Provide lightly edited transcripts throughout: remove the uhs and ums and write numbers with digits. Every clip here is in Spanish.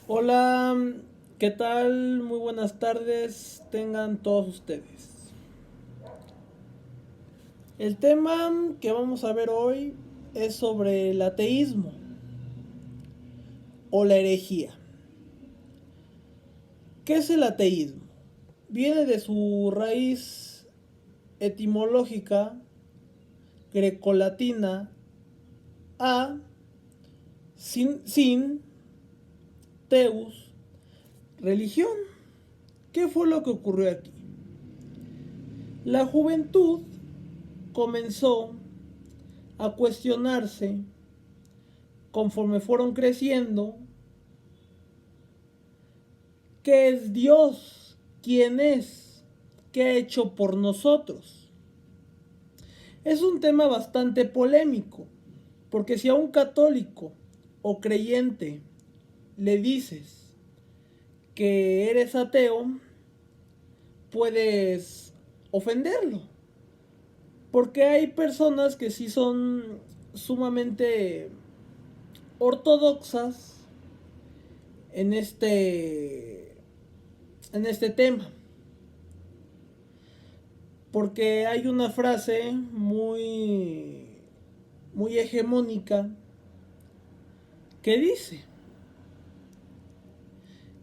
Hola, ¿qué tal? Muy buenas tardes, tengan todos ustedes. El tema que vamos a ver hoy es sobre el ateísmo o la herejía. ¿Qué es el ateísmo? Viene de su raíz etimológica grecolatina a sin teus, religión. ¿Qué fue lo que ocurrió aquí? La juventud comenzó a cuestionarse conforme fueron creciendo qué es Dios, quién es, qué ha hecho por nosotros. Es un tema bastante polémico, porque si a un católico o creyente le dices que eres ateo, puedes ofenderlo, porque hay personas que sí son sumamente ortodoxas en este tema. Porque hay una frase muy hegemónica que dice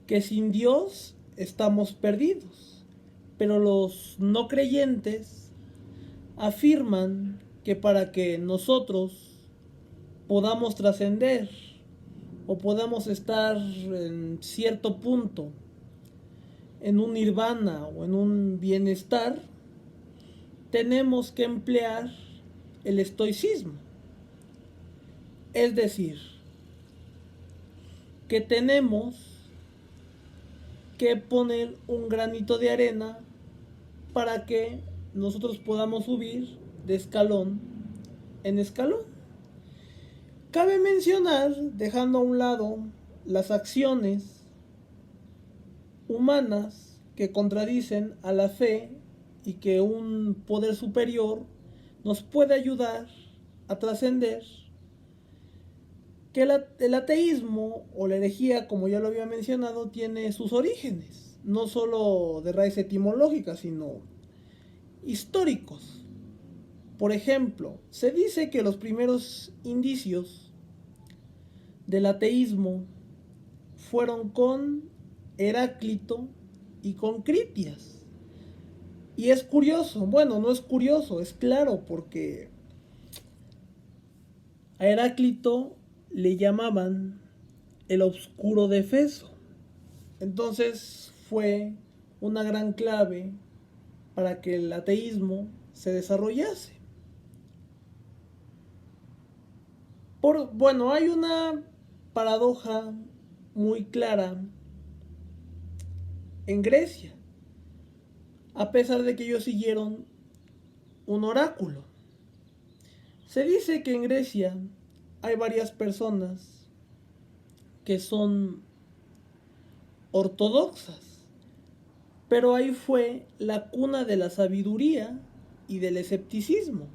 que sin Dios estamos perdidos, pero los no creyentes afirman que para que nosotros podamos trascender o podamos estar en cierto punto en un nirvana o en un bienestar, tenemos que emplear el estoicismo. Es decir, que tenemos que poner un granito de arena para que nosotros podamos subir de escalón en escalón. Cabe mencionar, dejando a un lado las acciones humanas que contradicen a la fe y que un poder superior nos puede ayudar a trascender, que el ateísmo o la herejía, como ya lo había mencionado, tiene sus orígenes, no solo de raíz etimológica, sino históricos. Por ejemplo, se dice que los primeros indicios del ateísmo fueron con Heráclito y con Critias. Y es curioso, bueno, no es curioso, es claro, porque a Heráclito le llamaban el obscuro de Efeso. Entonces fue una gran clave para que el ateísmo se desarrollase. Bueno, hay una paradoja muy clara en Grecia, a pesar de que ellos siguieron un oráculo. Se dice que en Grecia hay varias personas que son ortodoxas, pero ahí fue la cuna de la sabiduría y del escepticismo.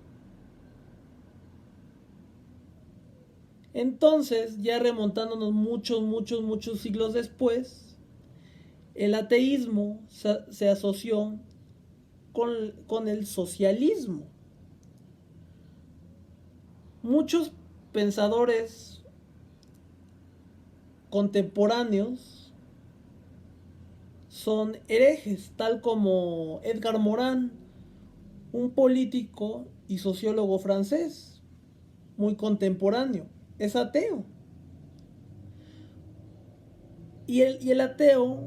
Entonces, ya remontándonos muchos siglos después, el ateísmo se asoció con el socialismo. Muchos pensadores contemporáneos son herejes, tal como Edgar Morin, un político y sociólogo francés muy contemporáneo. Es ateo. Y el ateo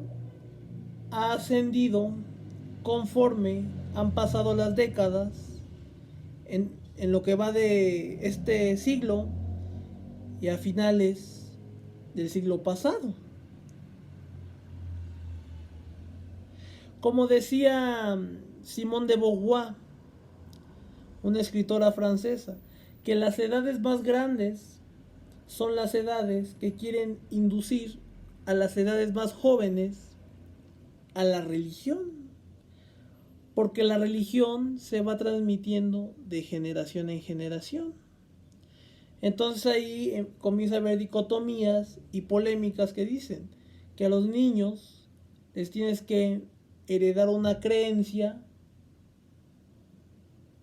ha ascendido conforme han pasado las décadas en lo que va de este siglo y a finales del siglo pasado. Como decía Simone de Beauvoir, una escritora francesa, que las edades más grandes son las edades que quieren inducir a las edades más jóvenes a la religión, porque la religión se va transmitiendo de generación en generación. Entonces ahí comienza a haber dicotomías y polémicas que dicen que a los niños les tienes que heredar una creencia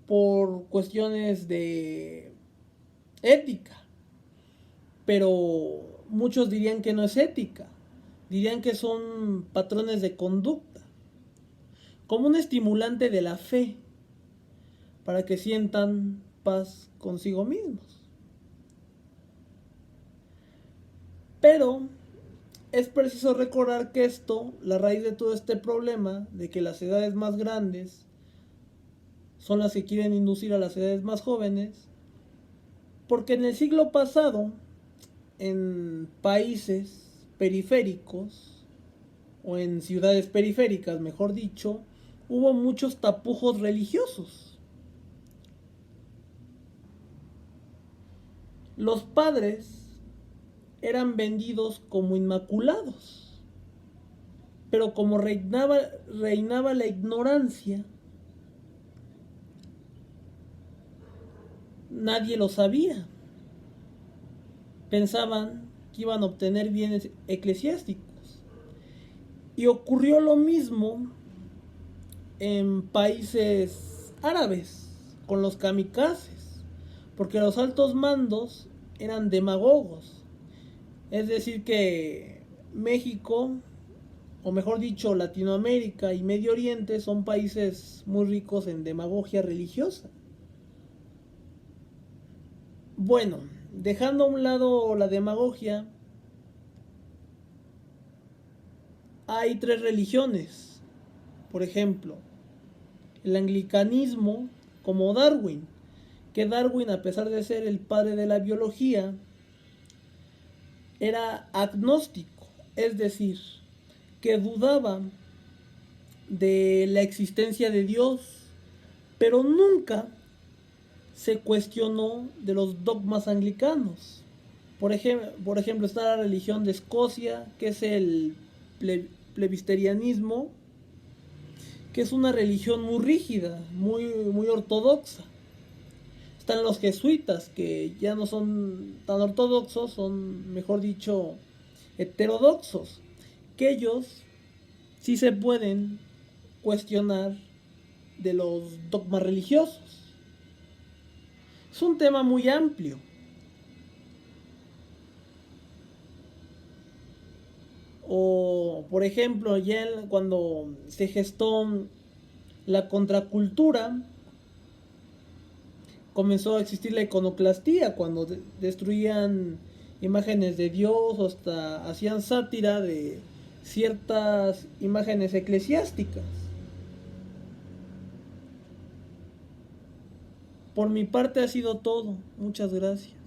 por cuestiones de ética, pero muchos dirían que no es ética, dirían que son patrones de conducta, como un estimulante de la fe, para que sientan paz consigo mismos. Pero es preciso recordar que esto, la raíz de todo este problema, de que las edades más grandes son las que quieren inducir a las edades más jóvenes, porque en el siglo pasado, en países periféricos, o en ciudades periféricas, mejor dicho, hubo muchos tapujos religiosos. Los padres eran vendidos como inmaculados, pero como reinaba la ignorancia, nadie lo sabía. Pensaban que iban a obtener bienes eclesiásticos. Y ocurrió lo mismo en países árabes con los kamikazes, porque los altos mandos eran demagogos. Es decir que México, o mejor dicho Latinoamérica y Medio Oriente, son países muy ricos en demagogia religiosa. Bueno, dejando a un lado la demagogia, hay tres religiones. Por ejemplo, el anglicanismo, como Darwin, que Darwin, a pesar de ser el padre de la biología, era agnóstico, es decir, que dudaba de la existencia de Dios, pero nunca se cuestionó de los dogmas anglicanos. Por ejemplo, está la religión de Escocia, que es el plebisterianismo, que es una religión muy rígida, muy ortodoxa. Están los jesuitas, que ya no son tan ortodoxos, son, mejor dicho, heterodoxos, que ellos sí se pueden cuestionar de los dogmas religiosos. Es un tema muy amplio. O, por ejemplo, ya cuando se gestó la contracultura, comenzó a existir la iconoclastía, cuando destruían imágenes de Dios, o hasta hacían sátira de ciertas imágenes eclesiásticas. Por mi parte ha sido todo. Muchas gracias.